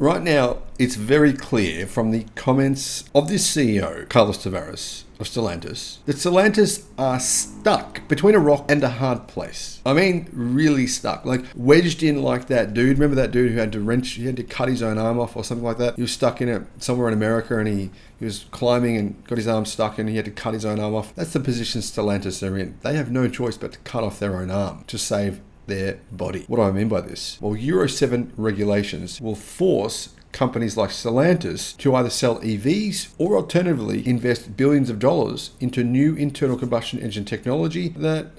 Right now, it's very clear from the comments of this CEO, Carlos Tavares of Stellantis, that Stellantis are stuck between a rock and a hard place. I mean, really stuck, like wedged in like that dude. Remember that dude who had to cut his own arm off or something like that? He was stuck in it somewhere in America and he was climbing and got his arm stuck and he had to cut his own arm off. That's the position Stellantis are in. They have no choice but to cut off their own arm to save their body. What do I mean by this? Well, Euro 7 regulations will force companies like Stellantis to either sell EVs or alternatively invest billions of dollars into new internal combustion engine technology that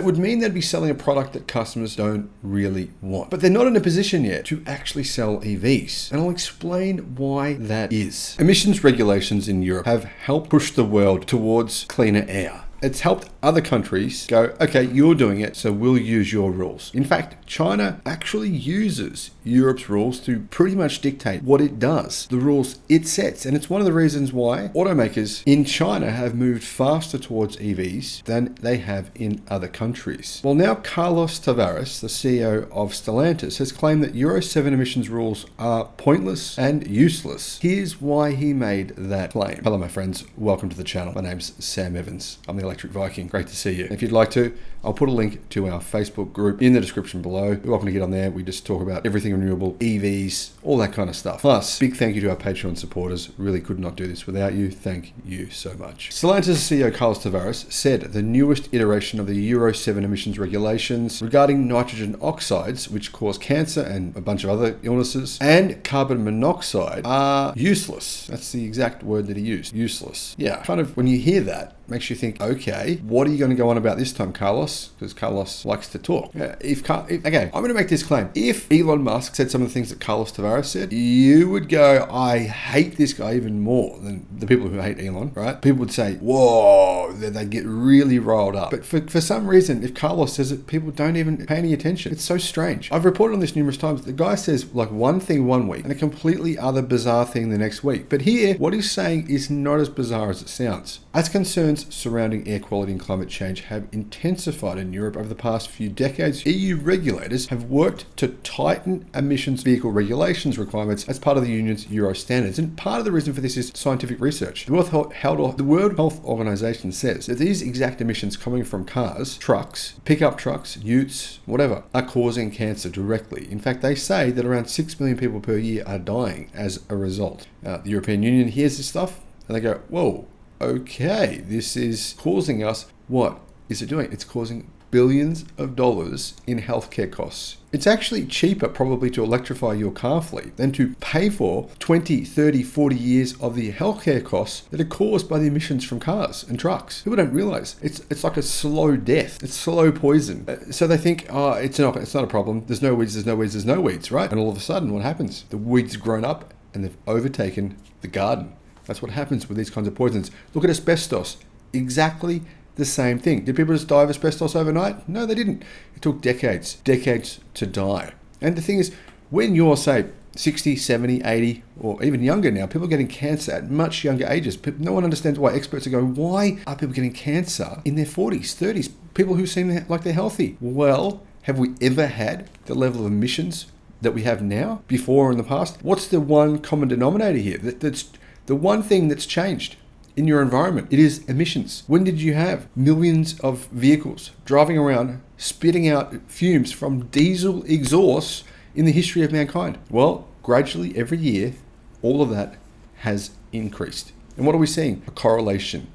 would mean they'd be selling a product that customers don't really want. But they're not in a position yet to actually sell EVs. And I'll explain why that is. Emissions regulations in Europe have helped push the world towards cleaner air. It's helped other countries go, okay, you're doing it, so we'll use your rules. In fact, China actually uses Europe's rules to pretty much dictate what it does, the rules it sets. And it's one of the reasons why automakers in China have moved faster towards EVs than they have in other countries. Well, now Carlos Tavares, the CEO of Stellantis, has claimed that Euro 7 emissions rules are pointless and useless. Here's why he made that claim. Hello, my friends. Welcome to the channel. My name's Sam Evans. I'm the Electric Viking. Great to see you. If you'd like to, I'll put a link to our Facebook group in the description below. You're welcome to get on there. We just talk about everything renewable, EVs, all that kind of stuff. Plus, big thank you to our Patreon supporters. Really could not do this without you. Thank you so much. Stellantis CEO Carlos Tavares said the newest iteration of the Euro 7 emissions regulations regarding nitrogen oxides, which cause cancer and a bunch of other illnesses, and carbon monoxide are useless. That's the exact word that he used. Useless. Yeah, kind of when you hear that, makes you think, okay, what are you going to go on about this time, Carlos? Because Carlos likes to talk. Okay, I'm going to make this claim. If Elon Musk said some of the things that Carlos Tavares said, you would go, I hate this guy even more than the people who hate Elon, right? People would say, whoa, they get really riled up. But for some reason, if Carlos says it, people don't even pay any attention. It's so strange. I've reported on this numerous times. The guy says like one thing one week and a completely other bizarre thing the next week. But here, what he's saying is not as bizarre as it sounds. As concerns surrounding air quality and climate change have intensified in Europe over the past few decades, EU regulators have worked to tighten emissions vehicle regulations requirements as part of the union's Euro standards. And part of the reason for this is scientific research. The World Health Organization says that these exact emissions coming from cars, trucks, pickup trucks, utes, whatever, are causing cancer directly. In fact, they say that around 6 million people per year are dying as a result. The European Union hears this stuff and they go, whoa, okay, this is causing us, what is it doing? It's causing billions of dollars in healthcare costs. It's actually cheaper probably to electrify your car fleet than to pay for 20, 30, 40 years of the healthcare costs that are caused by the emissions from cars and trucks. People don't realize it's like a slow death. It's slow poison. So they think, oh, it's not a problem. There's no weeds, right? And all of a sudden, what happens? The weeds have grown up and they've overtaken the garden. That's what happens with these kinds of poisons. Look at asbestos. Exactly the same thing. Did people just die of asbestos overnight? No, they didn't. It took decades to die. And the thing is, when you're, say, 60, 70, 80, or even younger now, people are getting cancer at much younger ages. No one understands why. Experts are going, why are people getting cancer in their 40s, 30s? People who seem like they're healthy. Well, have we ever had the level of emissions that we have now, before or in the past? What's the one common denominator here? That's the one thing that's changed in your environment. It is emissions. When did you have millions of vehicles driving around spitting out fumes from diesel exhausts in the history of mankind? Well, gradually every year, all of that has increased. And what are we seeing? A correlation.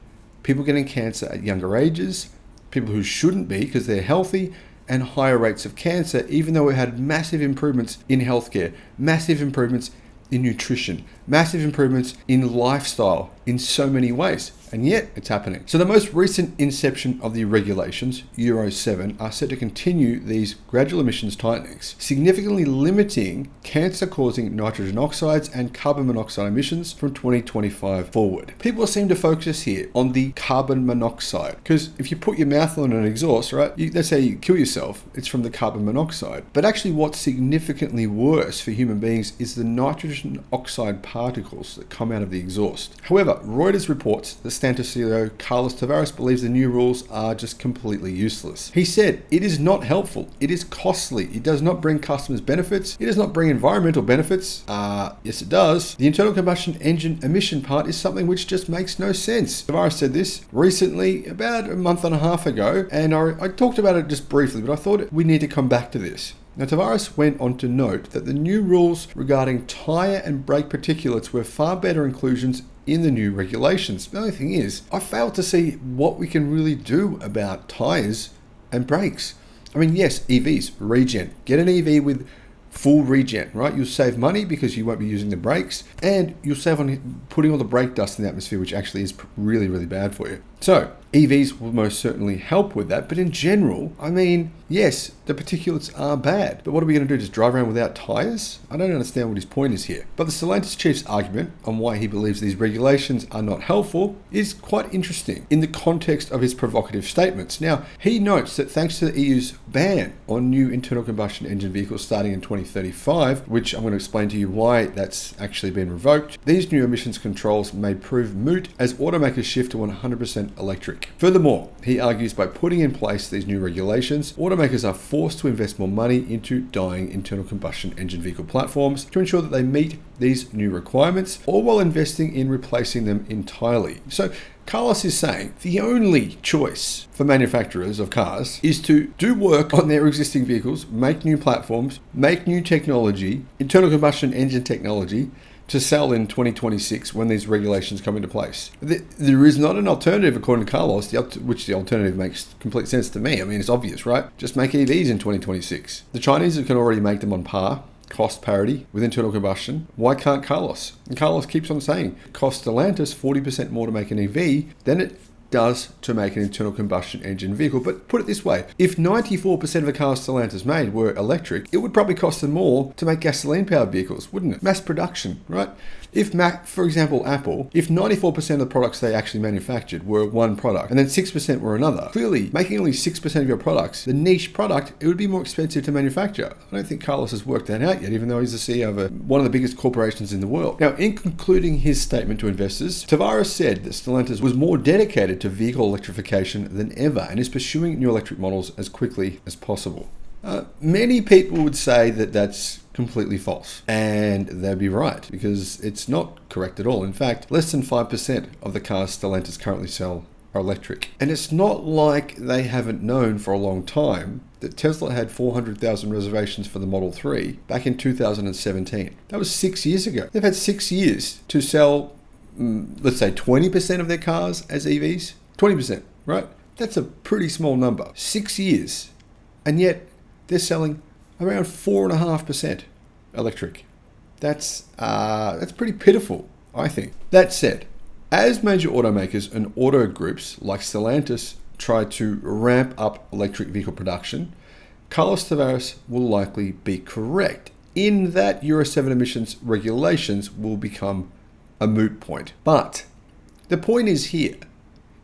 People getting cancer at younger ages, people who shouldn't be because they're healthy, and higher rates of cancer, even though we had massive improvements in healthcare, massive improvements in nutrition, massive improvements in lifestyle in so many ways. And yet it's happening. So the most recent inception of the regulations, Euro 7, are set to continue these gradual emissions tightenings, significantly limiting cancer-causing nitrogen oxides and carbon monoxide emissions from 2025 forward. People seem to focus here on the carbon monoxide, because if you put your mouth on an exhaust, right, let's say you kill yourself, it's from the carbon monoxide. But actually what's significantly worse for human beings is the nitrogen oxide particles that come out of the exhaust. However, However, Reuters reports that Stellantis CEO Carlos Tavares believes the new rules are just completely useless. He said, "It is not helpful. It is costly. It does not bring customers benefits. It does not bring environmental benefits." Yes, it does. The internal combustion engine emission part is something which just makes no sense. Tavares said this recently, about a month and a half ago, and I talked about it just briefly, but I thought we need to come back to this. Now, Tavares went on to note that the new rules regarding tyre and brake particulates were far better inclusions in the new regulations. The only thing is, I failed to see what we can really do about tyres and brakes. I mean, yes, EVs, regen. Get an EV with full regen, right? You'll save money because you won't be using the brakes, and you'll save on putting all the brake dust in the atmosphere, which actually is really, really bad for you. So EVs will most certainly help with that. But in general, I mean, yes, the particulates are bad, but what are we going to do? Just drive around without tyres? I don't understand what his point is here. But the Stellantis chief's argument on why he believes these regulations are not helpful is quite interesting in the context of his provocative statements. Now, he notes that thanks to the EU's ban on new internal combustion engine vehicles starting in 2035, which I'm going to explain to you why that's actually been revoked, these new emissions controls may prove moot as automakers shift to 100% electric. Furthermore, he argues by putting in place these new regulations, automakers are forced to invest more money into dying internal combustion engine vehicle platforms to ensure that they meet these new requirements, all while investing in replacing them entirely. So Carlos is saying the only choice for manufacturers of cars is to do work on their existing vehicles, make new platforms, make new technology, internal combustion engine technology, to sell in 2026 when these regulations come into place. There is not an alternative, according to Carlos, which the alternative makes complete sense to me. I mean, it's obvious, right? Just make EVs in 2026. The Chinese can already make them on par, cost parity with internal combustion. Why can't Carlos? And Carlos keeps on saying, it costs Stellantis 40% more to make an EV than it does to make an internal combustion engine vehicle. But put it this way, if 94% of the cars Stellantis made were electric, it would probably cost them more to make gasoline-powered vehicles, wouldn't it? Mass production, right? If, for example, Apple, if 94% of the products they actually manufactured were one product and then 6% were another, clearly making only 6% of your products, the niche product, it would be more expensive to manufacture. I don't think Carlos has worked that out yet, even though he's the CEO of one of the biggest corporations in the world. Now, in concluding his statement to investors, Tavares said that Stellantis was more dedicated to vehicle electrification than ever and is pursuing new electric models as quickly as possible. Many people would say that that's completely false, and they'd be right, because it's not correct at all. In fact, less than 5% of the cars Stellantis currently sell are electric. And it's not like they haven't known for a long time that Tesla had 400,000 reservations for the Model 3 back in 2017. That was 6 years ago. They've had 6 years to sell, let's say, 20% of their cars as EVs. 20%, right? That's a pretty small number. 6 years. And yet they're selling around 4.5% electric. That's pretty pitiful, I think. That said, as major automakers and auto groups like Stellantis try to ramp up electric vehicle production, Carlos Tavares will likely be correct in that Euro 7 emissions regulations will become a moot point. But the point is here,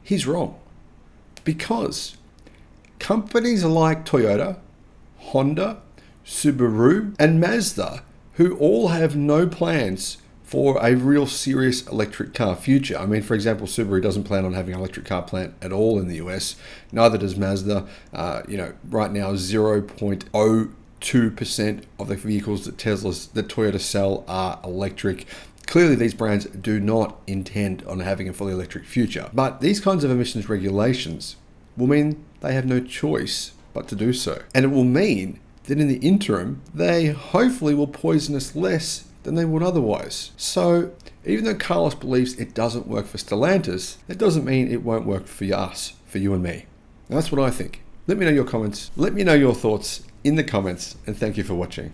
he's wrong. Because companies like Toyota, Honda, Subaru, and Mazda, who all have no plans for a real serious electric car future. I mean, for example, Subaru doesn't plan on having an electric car plant at all in the US. Neither does Mazda. Right now, 0.02% of the vehicles that Toyota sell are electric. Clearly, these brands do not intend on having a fully electric future. But these kinds of emissions regulations will mean they have no choice but to do so. And it will mean that in the interim, they hopefully will poison us less than they would otherwise. So even though Carlos believes it doesn't work for Stellantis, that doesn't mean it won't work for us, for you and me. And that's what I think. Let me know your comments. Let me know your thoughts in the comments, and thank you for watching.